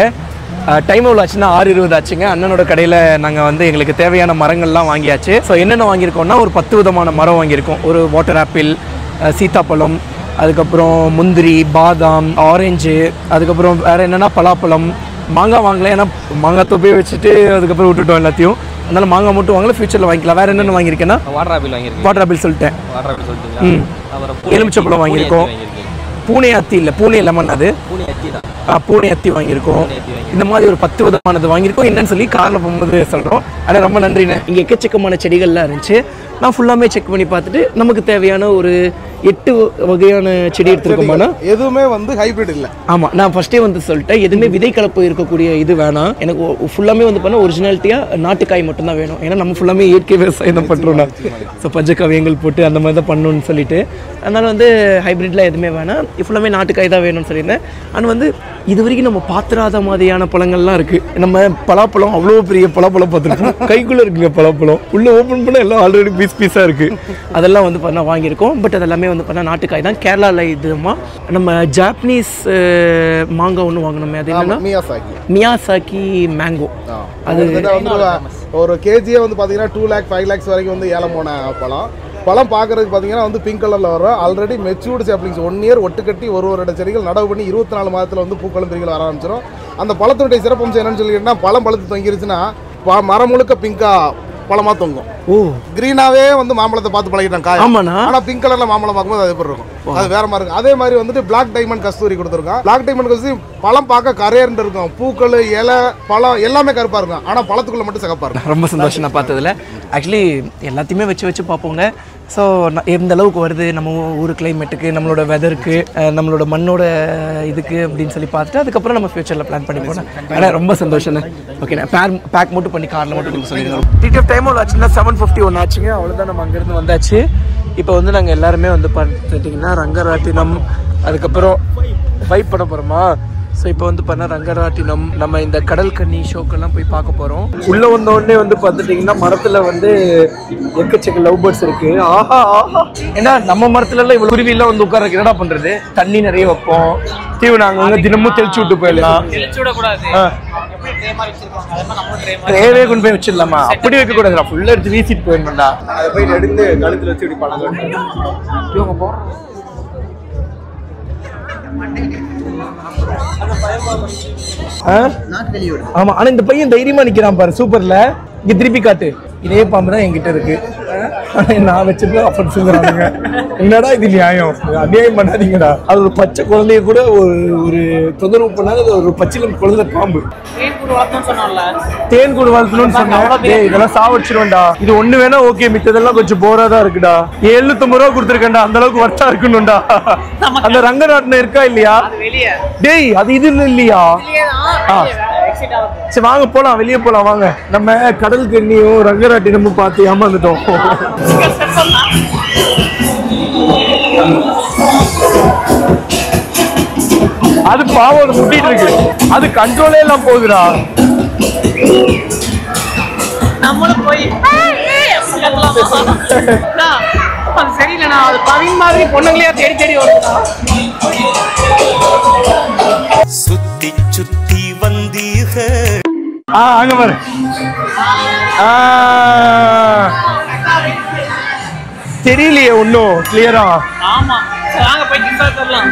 டைம் எவ்வளோ ஆச்சுன்னா 6:20 ஆச்சுங்க. அண்ணனோட கடையில் நாங்கள் வந்து எங்களுக்கு தேவையான மரங்கள்லாம் வாங்கியாச்சு. ஸோ என்னென்ன வாங்கியிருக்கோம்னா ஒரு 10 விதமான மரம் வாங்கியிருக்கோம். ஒரு வாட்டர் ஆப்பிள், சீத்தாப்பழம், அதுக்கப்புறம் முந்திரி, பாதாம், ஆரஞ்சு, அதுக்கப்புறம் வேறு என்னென்னா பலாப்பழம். மாங்காய் வாங்கலை, ஏன்னா மாங்காய் தொப்பையை வச்சுட்டு அதுக்கப்புறம் விட்டுட்டோம் எல்லாத்தையும். அதனால் மாங்காய் மட்டும் வாங்கல, ஃபியூச்சரில் வாங்கிக்கலாம். வேறு என்னென்ன வாங்கியிருக்கேன்னா வாட்டர் ஆப்பிள் வாங்கியிருக்கேன். வாட்டர் ஆப்பிள் சொல்லிட்டேன். வாட்டர் ஆப்பிள் சொல்லிட்டீங்களா? எலுமிச்சப்பழம் வாங்கியிருக்கோம். பூனை அத்தி இல்லை, பூனை லெமன், அது பூனை அத்தி வாங்கியிருக்கோம். இந்த மாதிரி ஒரு 10 விதமானது வாங்கியிருக்கோம். என்னன்னு சொல்லி காரில் போகும்போது சொல்கிறோம். ஆனால் ரொம்ப நன்றிண்ணே. இங்கே எக்கச்சக்கமான செடிகள்லாம் இருந்துச்சு. நான் ஃபுல்லாமே செக் பண்ணி பார்த்துட்டு நமக்கு தேவையான ஒரு 8 வகையான செடி எடுத்துருக்கோம்னா எதுவுமே வந்து ஹைபிரிட் இல்லை. ஆமாம், நான் ஃபஸ்ட்டே வந்து சொல்லிட்டேன், எதுவுமே விதை கலப்பு இருக்கக்கூடிய இது வேணாம். எனக்கு ஃபுல்லாமே வந்து பண்ண ஒரிஜினாலிட்டியாக நாட்டுக்காய் மட்டும்தான் வேணும். ஏன்னா நம்ம ஃபுல்லாமே இயற்கை விவசாயம் தான் பண்ணுறோம்னா. ஸோ பஞ்சகாவியங்கள் போட்டு அந்த மாதிரி தான் பண்ணணும்னு சொல்லிட்டு, அதனால் வந்து ஹைப்ரிட்லாம் எதுவுமே வேணாம், ஃபுல்லாமே நாட்டுக்காய் தான் வேணும்னு சொல்லியிருந்தேன். ஆனால் வந்து இது வரைக்கும் நம்ம பாத்திராத மாதிரியான பழங்கள்லாம் இருக்குது. நம்ம பலாப்பழம் அவ்வளோ பெரிய பலாப்பழம் பார்த்துருக்கோம். கைக்குள்ளே இருக்குங்க பலாப்பழம், உள்ளே ஓப்பன் பண்ண எல்லாம் ஆல்ரெடி பீஸாக இருக்குது. அதெல்லாம் வந்து பண்ண வாங்கியிருக்கோம். பட் அதெல்லாமே வந்து பண்ண நாட்டுக்காய் தான். கேரளாவில் இதுமா நம்ம ஜாப்பனீஸ் மாங்காய் ஒன்று வாங்கினோமே, அது என்னன்னா மியாசாக்கி மேங்கோ. அது ஒரு கேஜியே வந்து பார்த்தீங்கன்னா 2 lakh 5 lakhs வரைக்கும் வந்து ஏலம் போன பழம் பார்க்கறதுக்கு பார்த்தீங்கன்னா வந்து பிங்க் கலரில் வரும். ஆல்ரெடி மெச்சூர்டு சாப்ளிங்ஸ் 1 year ஒட்டு கட்டி ஒரு வருட செடிகள் நடவு பண்ணி 24 மாதத்தில் வந்து பூக்களும் பிரிகள் வர ஆரம்பிச்சிடும். அந்த பழத்துடைய சிறப்பம்சம் என்னன்னு சொல்லிக்கிட்டா, பழம் பழுத்து தொங்கிருச்சுன்னா மரம் முழுக்க பிங்கா பழமா தொங்கும். கிரீனாவே வந்து மாம்பழத்தை பார்த்து பழகிட்டாங்க காய். ஆனா பிங்க் கலர்ல மாம்பழம் பார்க்கும்போது அது எப்படி இருக்கும், அது வேற மாதிரி இருக்கும். அதே மாதிரி வந்துட்டு பிளாக் டைமண்ட் கஸ்தூரி கொடுத்துருக்கோம். பிளாக் டைமண்ட் கஸ்தூரி பழம் பார்க்க கரையர்ந்து இருக்கும், பூக்கள் இலை பழம் எல்லாமே கருப்பா இருக்கும், ஆனா பழத்துக்குள்ள மட்டும் சிகப்பா இருக்கும். ரொம்ப சந்தோஷம் நான் பார்த்ததுல. ஆக்சுவலி எல்லாத்தையுமே வச்சு பார்ப்போங்க. ஸோ எந்த அளவுக்கு வருது நம்ம ஊர் கிளைமேட்டுக்கு, நம்மளோட வெதருக்கு, நம்மளோட மண்ணோட இதுக்கு அப்படின்னு சொல்லி பார்த்துட்டு அதுக்கப்புறம் நம்ம ஃபியூச்சரில் பிளான் பண்ணி போனேன். ஆனால் ரொம்ப சந்தோஷம். ஓகே, நான் பேக் மட்டும் பண்ணி காரில் மட்டும் கொடுக்க சொல்லிடுறோம். டிடிஎஃப் டைம் ஒரு ஆச்சுன்னா 7:51 ஆச்சுங்க. அவ்வளோதான், நம்ம அங்கேருந்து வந்தாச்சு. இப்போ வந்து நாங்கள் எல்லாருமே வந்து பார்த்துட்டிங்கன்னா ரங்கராட்டினம், அதுக்கப்புறம் வைப் பண்ண போகிறோமா. ஸோ இப்போ வந்து பண்ண ரங்கராட்டினம், நம்ம இந்த கடல் கன்னி ஷோக்கெல்லாம் போய் பார்க்க போகிறோம். உள்ளே வந்த உடனே வந்து பார்த்துட்டிங்கன்னா மரத்தில் வந்து எக்கச்சக்க லவ் பேர்ட்ஸ் இருக்குது. ஆஹா ஆஹா, ஏன்னா நம்ம மரத்துலலாம் இவ்வளோ குருவிலாம் வந்து உட்கார்றதுக்கு என்னடா பண்ணுறது, தண்ணி நிறைய வைப்போம், தீவு நாங்கள் வந்து தினமும் தெளிச்சு விட்டு போயிடலாம். ட்ரேவே கொண்டு போய் வச்சிடலாமா? அப்படி வைக்கக்கூடாதுடா, ஃபுல்லாக எடுத்து வீசிட்டு போயிடணும்டா. அதை போய் எடுத்து கழுத்தில் வச்சு இப்படி பழங்க. ஆமா, ஆனா இந்த பையன் தைரியமா நிக்கிறான் பாரு, சூப்பர்ல. இங்க திருப்பி காட்டு. இதே பாம்பு தான் என்கிட்ட இருக்கு, நான் வச்சிருக்க அப்படி சொல்றாங்க. என்னடா இது நியாயம், அநியாயம் பண்ணாதீங்கடா. அது ஒரு பச்சை குழந்தைய கூட ஒரு தொந்தரவு பண்ணாத ஒரு பச்சிலம் குழந்தை பாம்பு. தேன் கூடு வளர்த்தணும்னு சொன்னேன். இதெல்லாம் சாவடிச்சிருவேன்டா. இது ஒண்ணு வேணா ஓகே, மித்ததெல்லாம் கொஞ்சம் போரா தான் இருக்குடா. 750 ரூபா கொடுத்துருக்கேன்டா, அந்த அளவுக்கு வர்த்தா இருக்கணும்டா. அந்த ரங்கராட்டினம் இருக்கா இல்லையா? டேய், அது இது இல்லையா? சரி வாங்க போலாம், வெளியே போலாம் வாங்க. நம்ம கடல் கண்ணியும் ரங்கராட்டினமும் பார்த்து ஏமாந்துட்டோம். அது பாவம் சுட்டிட்டு இருக்கு, அது கண்ட்ரோலே எல்லாம் போகுதுடா. நம்மளும் போய் சரியில்லைண்ணா, அது பவின் மாதிரி பொண்ணுங்களையா தேடி வருதுண்ணா. சுத்தி சுத்தி வந்தீக. அங்க பாரு. தெரியலையே ஒன்னும் கிளியரா. ஆமா, வாங்க போய் கிட்ட வரலாம்.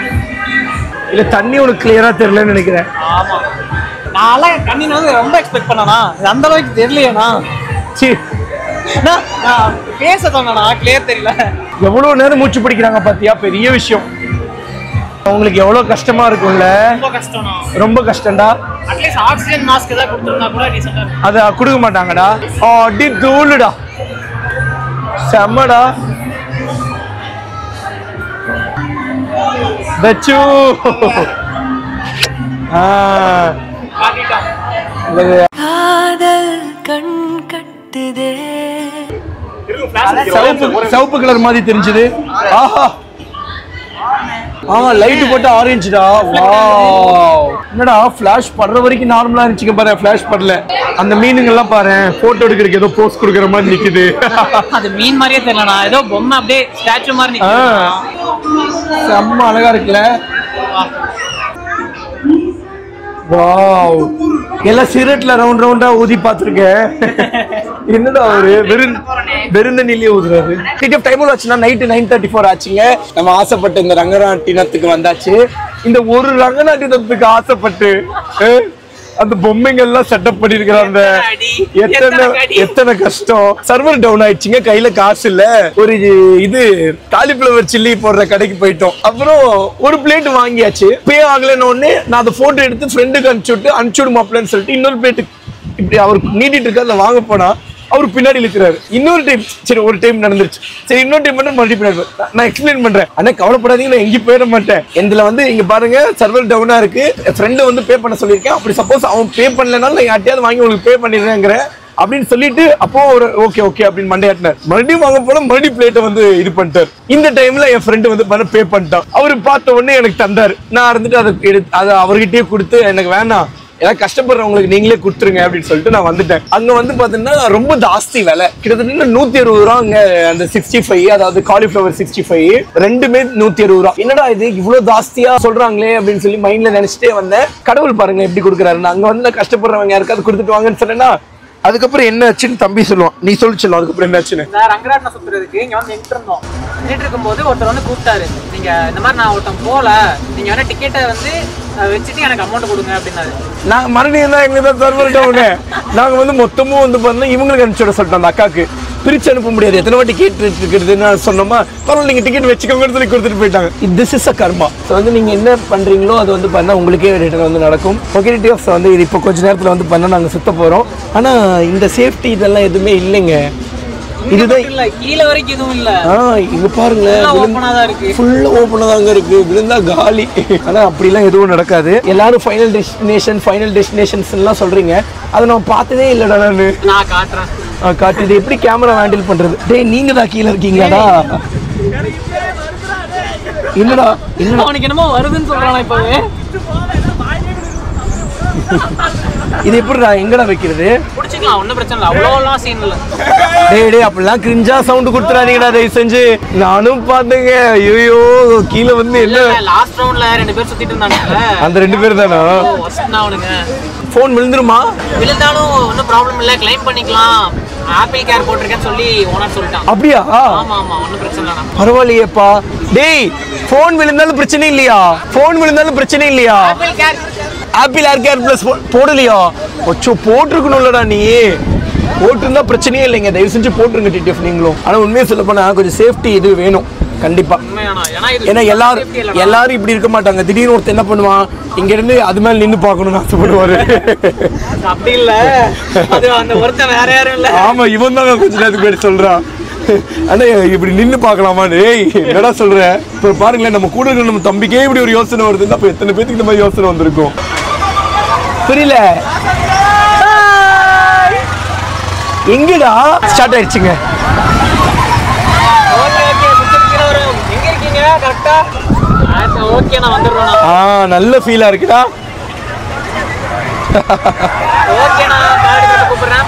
இல்ல தண்ணி உனக்கு கிளியரா தெரியலன்னு நினைக்கிறேன். ஆமா, நான் தண்ணி வந்து ரொம்ப எக்ஸ்பெக்ட் பண்ணனா, அந்த அளவுக்கு தெரியலையேண்ணா. சரி, பேச சொன்னா கிளியர் தெரியல. எவ்வளவு நேரம் மூச்சு பிடிக்கிறாங்க பாத்தியா, பெரிய விஷயம். உங்களுக்கு எவ்வளவு கஷ்டமா இருக்கும்ல. ரொம்ப கஷ்டம்ண்ணா, ரொம்ப கஷ்டம்டா. அட்லீஸ்ட் ஆக்சிஜன் மாஸ்க் தான் கொடுத்துருந்தா கூட டீசெண்டா இருக்கும். அத கொடுக்க மாட்டாங்கடா. அடி தூளுடா, செம்மடா. தச்சு காதல் கண் கட்டுதே. சிவப்பு கலர் மாதிரி தெரிஞ்சது. ஆஹா, லைட் போட்டு ஆரஞ்சுடா. வாவ், என்னடா ஃபிளாஷ் படுற வரைக்கும் நார்மலா இருந்துச்சுங்க பாரு, ஃபிளாஷ் படல. அந்த மீனுங்க எல்லாம் பாரு போட்டோ எடுக்கிறதுக்கு ஏதோ போஸ் கொடுக்குற மாதிரி நிக்குது. அது மீன் மாதிரியே தெரியலண்ணா, ஏதோ பொம்மை அப்படியே ஸ்டாச்சு மாதிரி நிக்குது. செம்ம அழகா இருக்குல்ல. வாவ், எல்லாம் சிகரெட்ல ரவுண்ட் ரவுண்டா ஊதி பாத்துருக்கேன். என்னடா அவரு வெறும் தண்ணிலேயே ஊதுறாரு. டிக்கெட் டைம் ஆச்சுன்னா நைட்டு 9:34 ஆச்சுங்க. நம்ம ஆசைப்பட்ட இந்த ரங்கநாட்டினத்துக்கு வந்தாச்சு. இந்த ஒரு ரங்கநாட்டினத்துக்கு ஆசைப்பட்டு அந்த பொம்மைங்க எல்லாம் செட்டப் பண்ணிருக்கிறாங்க. எத்தனை கஷ்டம். சர்வர் டவுன் ஆயிடுச்சுங்க, கையில காசு இல்ல. ஒரு இது காலிஃபிளவர் சில்லி போடுற கடைக்கு போயிட்டோம். அப்புறம் ஒரு பிளேட் வாங்கியாச்சு. பே ஆகலன்னு ஒண்ணு நான் அந்த போட்டோ எடுத்து ஃப்ரெண்டுக்கு அனுப்பிச்சுடு மாப்பிள்ளன்னு சொல்லிட்டு இன்னொரு பிளேட் இப்படி அவர் நீட்டிட்டு இருக்க அதை வாங்க போனா அவர் பின்னாடி இழுக்கிறாரு. இன்னொரு டைம் சரி ஒரு டைம் நடந்துருச்சு. சரி இன்னொரு டைம் மட்டும் மறுபடியும் பின்னாடி நான் எக்ஸ்பிளைன் பண்றேன். ஆனா கவலைப்படாதீங்க, நான் எங்கேயும் போயிட மாட்டேன். இதுல வந்து இங்க பாருங்க சர்வர் டவுனா இருக்கு. ஃப்ரெண்டு வந்து பே பண்ண சொல்லியிருக்கேன். அப்படி சப்போஸ் அவன் பே பண்ணலனாலும் நான் யார்ட்டையாவது வாங்கி உங்களுக்கு பே பண்ணிடுறேங்கிற அப்படின்னு சொல்லிட்டு அப்போ ஒரு ஓகே அப்படின்னு மண்டையாட்டினார். மறுபடியும் வாங்க போனா மறுபடியும் பிளேட்டை வந்து இது பண்ணிட்டார். இந்த டைம்ல என் ஃப்ரெண்டு வந்து பே பண்ணிட்டான். அவரு பார்த்த உடனே எனக்கு தந்தாரு. நான் இருந்துட்டு அதை அவர்கிட்டயே கொடுத்து எனக்கு வேணாம், ஏதாவது கஷ்டப்படுறவங்களுக்கு நீங்களே கொடுத்துருங்க அப்படின்னு சொல்லிட்டு நான் வந்துட்டேன். அங்க வந்து பாத்தீங்கன்னா ரொம்ப ஜாஸ்தி விலை, கிட்டத்தட்ட 160 ரூபா. அங்க அந்த 65 அதாவது காலிஃபிளவர் 65 ரெண்டுமே 160 ரூபா. என்னடா இது இவ்வளவு ஜாஸ்தியா சொல்றாங்களே அப்படின்னு சொல்லி மைண்ட்ல நினைச்சிட்டே வந்தேன். கடவுள் பாருங்க எப்படி கொடுக்குறாருன்னு. அங்க வந்து நான் கஷ்டப்படுறவங்க யாருக்காவது கொடுத்துட்டு வாங்கன்னு சொன்னேன்னா அதுக்கப்புறம் என்ன ஆச்சுன்னு தம்பி சொல்லுவான். நீ சொல்லிச்சலாம் அதுக்கப்புறம் என்ன ஆச்சுன்னு. ரங்கராட்டினம் சுத்துறதுக்கு இங்க வந்து நின்று இருக்கும்போது ஒருத்தர் வந்து கூப்பிட்டாரு. நீங்க இந்த மாதிரி நான் ஒருத்தன் போல, நீங்க வேணா டிக்கெட்டை வந்து வச்சுட்டு எனக்கு அமௌண்ட் கொடுங்க அப்படின்னாரு. நாங்க மறுபடியும் தான் எங்களுக்கு தான் சர்வர் டவுனு. நாங்க வந்து மொத்தமும் வந்து பார்த்தோம்னா இவங்களுக்கு அனுப்பிச்சு விட சொல்லிட்டோம். அந்த அக்காக்கு பிரிச்சு அனுப்ப முடியாது, எத்தனை வாட்டி கேட்டு இருக்கிறதுன்னு சொன்னோமா, பரவாயில்ல நீங்க டிக்கெட் வச்சுக்கோங்கன்னு சொல்லி கொடுத்துட்டு போயிட்டாங்க. This is a karma. So வந்து நீங்க என்ன பண்றீங்களோ அது வந்து பண்ணா உங்களுக்கே ரிட்டர்ன் வந்து நடக்கும். ஒகேடி ஆஃப் வந்து இது இப்போ கொஞ்ச நேரத்தில் வந்து பண்ணா நாங்கள் சுத்த போறோம். ஆனா இந்த சேஃப்டி இதெல்லாம் எதுவுமே இல்லைங்க. இதுதான் இல்ல, கீழ வரைக்கும் எதுவும் இல்ல. இங்க பாருங்களேன், ஃபுல்லா ஓப்பனா தாங்க இருக்கு. விழுந்தா காலி. ஆனா அப்படிலாம் எதுவும் நடக்காது. எல்லாரும் ஃபைனல் டெஸ்டினேஷன்ஸ் எல்லாம் சொல்றீங்க, அதை நம்ம பார்த்ததே இல்லடா. நான் காட்டுறேன். காட்டுது எப்படி கேமரா ஹேண்டில் பண்றது. டேய் நீங்க தான் கீழே இருக்கீங்களாடா? என்னடா அவனுக்கு என்னமோ வருதுன்னு சொல்றானா இப்பவே. இது எப்படிடா எங்கடா வைக்கிறது? புடிச்சுக்கலாம், ஒன்றும் பிரச்சனை இல்லை, அவ்வளோலாம் சீன் இல்லை. டேய் அப்படிலாம் கிரிஞ்சா சவுண்ட் கொடுத்துறாதீங்கடா தயவு செஞ்சு. நானும் பார்த்தேங்க. ஐயோ கீழே வந்து என்ன லாஸ்ட் ரவுண்ட்ல 2 பேர் சுத்திட்டு இருந்தாங்க. அந்த 2 பேர் தானா? அவனுங்க ஃபோன் விழுந்துருமா? விழுந்தாலும் ஒன்றும் ப்ராப்ளம் இல்லை, கிளைம் பண்ணிக்கலாம். ஆப்பிள் கேர் போட்டிருக்கேன்னு சொல்லி ஓனர் சொல்லிட்டான். அப்படியா? ஆமா ஒன்றும் பிரச்சனை இல்லை. பரவாயில்லையேப்பா. டேய் ஃபோன் விழுந்தாலும் பிரச்சனை இல்லையா? ஆப்பிள் ஏர் கேர் பிளஸ் போடலையா? ஒச்சோ போட்டிருக்கணும்லடா. நீ போட்டிருந்தா பிரச்சனையே இல்லைங்க. தயவு செஞ்சு போட்டுருங்க டிடிஎஃப் நீங்களும். ஆனால் உண்மையை சொல்ல போனா கொஞ்சம் சேஃப்டி இது வேணும் கண்டிப்பா. ஏன்னா எல்லாரும் இப்படி இருக்க மாட்டாங்க. திடீர்னு ஒருத்தர் என்ன பண்ணுவான், இங்க இருந்து அது மேல நின்று பார்க்கணும்னு ஆசைப்படுவாரு. அப்படி இல்ல, அந்த ஒருத்தன் வேற யாரும் இல்ல. ஆமா இவன் தான் கொஞ்ச நேரத்துக்கு பேர் சொல்றான். ஆனா இப்படி நின்று பார்க்கலாமா? டேய் என்னடா சொல்ற? இப்ப பாருங்களேன், நம்ம கூட இருக்கிற நம்ம தம்பிக்கே இப்படி ஒரு யோசனை வருதுன்னா அப்ப எத்தனை பேருக்கு இந்த மாதிரி யோசனை வந்திருக்கும்? புரியல. எங்கடா ஸ்டார்ட் ஆயிடுச்சுங்க. எங்க இருக்கீங்க கரெக்டா? ஓகே நான் வந்துடுறேன். நல்ல ஃபீலா இருக்குடா. ஓகே நான் கார்டு கட்ட கூப்பிடுறேன்.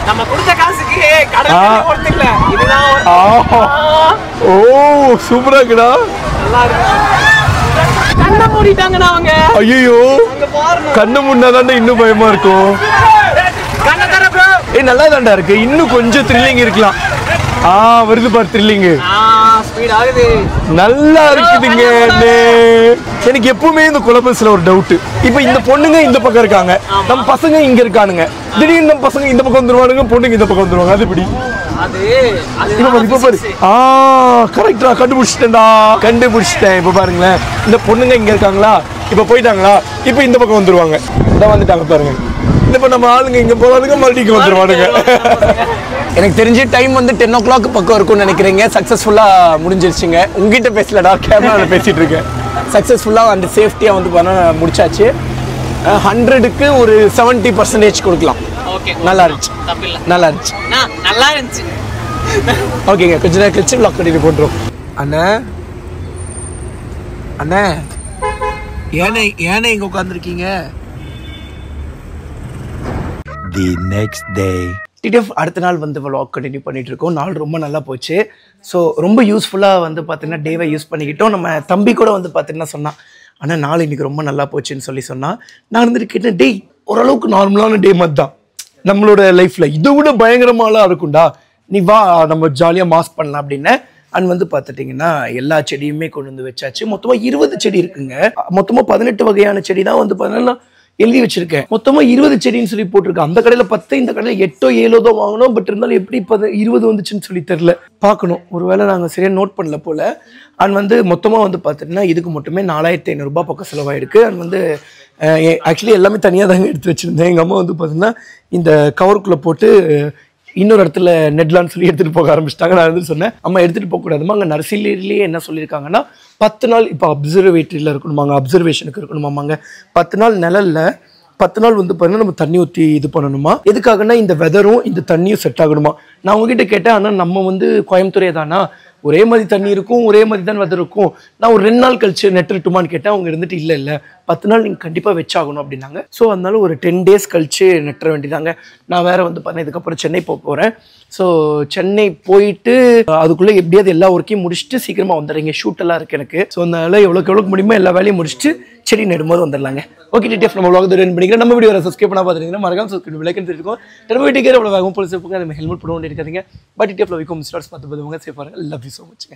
நம்ம கொடுத்த காசுக்கு கடை கொடுத்துக்கல. இதுதான். ஓ சூப்பரா இருக்குடா. நல்லா இருக்கு. கண்ணை மூடிட்டாங்கடா அவங்க. ஐயோ கண்ணு மூடினாதான்டா இன்னும் பயமா இருக்கும். கண்ணை தர ப்ரோ. நல்லா தான்டா இருக்கு. இன்னும் கொஞ்சம் த்ரில்லிங் இருக்கலாம். வருது பாரு த்ரில்லிங். ஸ்பீட் ஆகுது. நல்லா இருக்குதுங்க. எனக்கு எப்பவுமே இந்த கொலபஸ்ல ஒரு டவுட். இப்ப இந்த பொண்ணுங்க இந்த பக்கம் இருக்காங்க, நம்ம பசங்க இங்க இருக்கானுங்க. திடீர்னு நம்ம பசங்க இந்த பக்கம் வந்துருவானுங்க, பொண்ணுங்க இந்த பக்கம் வந்துருவாங்க. அது எப்படி? இப்ப பாரு. கரெக்டா கண்டுபிடிச்சிட்டேன். இப்ப பாருங்களேன், இந்த பொண்ணுங்க இங்க இருக்காங்களா, இப்ப போயிட்டாங்களா, இப்ப இந்த பக்கம் வந்துருவாங்க. இதான் வந்துட்டாங்க பாருங்க. இப்ப நம்ம ஆளுங்க இங்க போறாதுங்க, மறுபடியும் வந்துருவானுங்க. எனக்கு தெரிஞ்சு டைம் வந்து 10 o'clock பக்கம் இருக்கும்னு நினைக்கிறீங்க. சக்சஸ்ஃபுல்லா முடிஞ்சிருச்சுங்க. உங்ககிட்ட பேசலடா, கேமரால பேசிட்டு இருக்கேன். சக்சஸ்ஃபுல்லா அந்த சேஃப்டியா வந்து பண்ண முடிச்சாச்சு. 100க்கு ஒரு 70% கொடுக்கலாம். நல்லா இருந்துச்சு. நல்லா இருந்துச்சு. ஓகேங்க, கொஞ்ச நேரம் கழிச்சு vlog கண்டினியூ பண்றோம். அண்ணா அண்ணே ஏனே இங்கே உட்காந்துருக்கீங்க? The next day. டிடிஎஃப் அடுத்த நாள் வந்து vlog கண்டினியூ பண்ணிட்டு இருக்கோம். நாள் ரொம்ப நல்லா போச்சு. ஸோ ரொம்ப யூஸ்ஃபுல்லாக வந்து பார்த்தீங்கன்னா டேவை யூஸ் பண்ணிக்கிட்டோம். நம்ம தம்பி கூட வந்து பார்த்தீங்கன்னா சொன்னான், ஆனால் நாள் இன்னைக்கு ரொம்ப நல்லா போச்சுன்னு சொன்னான். நான் வந்துட்டு கேட்டேன், டேய் ஓரளவுக்கு நார்மலான டே மாதிரி தான் நம்மளோட லைஃப்பில், இதை விட பயங்கரமாலாம் இருக்கும்டா, நீ வா நம்ம ஜாலியாக மாஸ்க் பண்ணலாம் அப்படின்னு. அண்ட் வந்து பார்த்துட்டிங்கன்னா எல்லா செடியுமே கொண்டு வந்து வச்சாச்சு. மொத்தமாக 20 செடி இருக்குங்க. மொத்தமாக 18 வகையான செடி தான் வந்து பார்த்தீங்கன்னா எழுதி வச்சிருக்கேன். மொத்தமாக 20 செடின்னு சொல்லி போட்டிருக்கேன். அந்த கடையில் 10, இந்த கடையில் 8 7 தான் வாங்கணும். பட் இருந்தாலும் எப்படி 20 வந்துச்சுன்னு சொல்லி தெரில, பார்க்கணும். ஒருவேளை நாங்கள் சரியாக நோட் பண்ணல போல். அண்ட் வந்து மொத்தமாக வந்து பார்த்துட்டிங்கன்னா இதுக்கு மட்டுமே 4500 ரூபாய் பக்கம் செலவாயிருக்கு. அண்ட் வந்து ஆக்சுவலி எல்லாமே தனியாக தாங்க எடுத்து வச்சுருந்தேன். எங்கள் அம்மா வந்து பார்த்திங்கன்னா இந்த கவருக்குள்ளே போட்டு இன்னொரு இடத்துல நெட்லான்னு சொல்லி எடுத்துகிட்டு போக ஆரம்பிச்சிட்டாங்க. நான் வந்து சொன்னேன், அம்மா எடுத்துகிட்டு போகக்கூடாதுமா, அங்கே நர்சரியிலேயே என்ன சொல்லியிருக்காங்கன்னா 10 நாள் இப்போ அப்சர்வேட்டரியில் இருக்கணுமாங்க, அப்சர்வேஷனுக்கு இருக்கணுமாங்க. 10 நாள் நிழலில் 10 நாள் வந்து பார்த்தீங்கன்னா நம்ம தண்ணி ஊற்றி இது பண்ணணுமா. எதுக்காகனா இந்த வெதரும் இந்த தண்ணியும் செட் ஆகணுமா. நான் உங்ககிட்ட கேட்டேன், ஆனால் நம்ம வந்து கோயம்புத்தூரே தானா, ஒரே மாதிரி தண்ணி இருக்கும், ஒரே மாதிரி தான் வெதர் இருக்கும். நான் ஒரு 2 நாள் கழிச்சு நெட்டுட்டுமான்னு கேட்டேன். அவங்க இருந்துட்டு இல்லை 10 நாள் நீங்கள் கண்டிப்பாக வச்சாகணும் அப்படின்னாங்க. ஸோ அதனால ஒரு 10 டேஸ் கழிச்சு நெட்டுற வேண்டியதாங்க. நான் வேறு வந்து பார்த்தேன் இதுக்கப்புறம் சென்னை போக போகிறேன். ஸோ சென்னை போயிட்டு அதுக்குள்ளே எப்படியாவது எல்லா ஒர்க்கையும் முடிச்சுட்டு சீக்கிரமாக வந்துடுறீங்க. ஷூட்டெல்லாம் இருக்குது எனக்கு. ஸோ அதனால எவ்வளோக்கு முடியுமோ எல்லா வேலையும் முடிச்சுட்டு செடி நடும்போது வந்துடலாங்க. ஓகே டிடிஎஃப் நம்ம vlog ரன் பண்ணிக்கிறேன். நம்ம வீடியோ சப்ஸ்கிரைப் பண்ணா பார்த்துருக்கீங்கன்னா மறக்காம சப்ஸ்கிரைப் லைக் தெரிஞ்சுக்கோங்க. திரும்ப வீட்டுக்கு எவ்வளோ வேகம் போலீஸ் இருப்பாங்க, நம்ம ஹெல்மெட் போட வேண்டியிருக்காதீங்க. But TTF love you stars பார்த்து சேஃபாக. Love you so much.